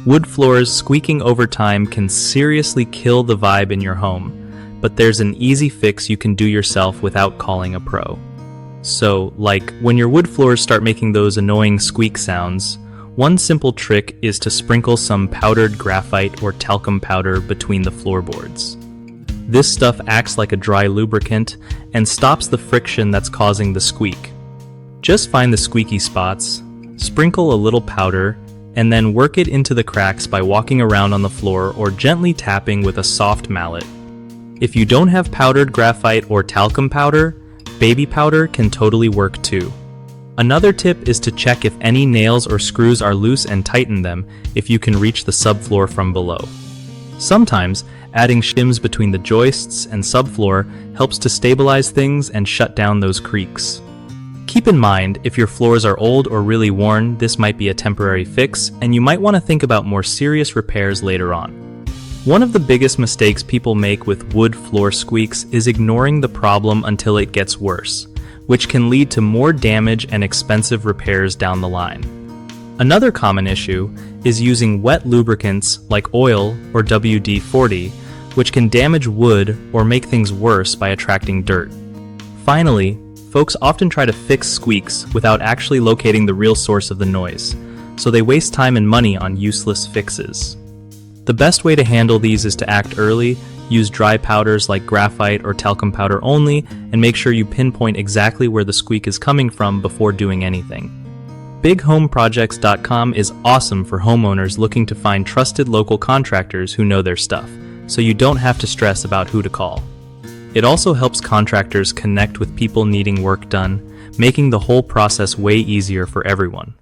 Wood floors squeaking over time can seriously kill the vibe in your home, but there's an easy fix you can do yourself without calling a pro. So, like, when your wood floors start making those annoying squeak sounds, one simple trick is to sprinkle some powdered graphite or talcum powder between the floorboards. This stuff acts like a dry lubricant and stops the friction that's causing the squeak. Just find the squeaky spots, sprinkle a little powder, and then work it into the cracks by walking around on the floor or gently tapping with a soft mallet. If you don't have powdered graphite or talcum powder, baby powder can totally work too. Another tip is to check if any nails or screws are loose and tighten them if you can reach the subfloor from below. Sometimes, adding shims between the joists and subfloor helps to stabilize things and shut down those creaks. Keep in mind, if your floors are old or really worn, this might be a temporary fix, and you might want to think about more serious repairs later on. One of the biggest mistakes people make with wood floor squeaks is ignoring the problem until it gets worse, which can lead to more damage and expensive repairs down the line. Another common issue is using wet lubricants like oil or WD-40, which can damage wood or make things worse by attracting dirt. Finally, folks often try to fix squeaks without actually locating the real source of the noise, so they waste time and money on useless fixes. The best way to handle these is to act early, use dry powders like graphite or talcum powder only, and make sure you pinpoint exactly where the squeak is coming from before doing anything. BigHomeProjects.com is awesome for homeowners looking to find trusted local contractors who know their stuff, so you don't have to stress about who to call. It also helps contractors connect with people needing work done, making the whole process way easier for everyone.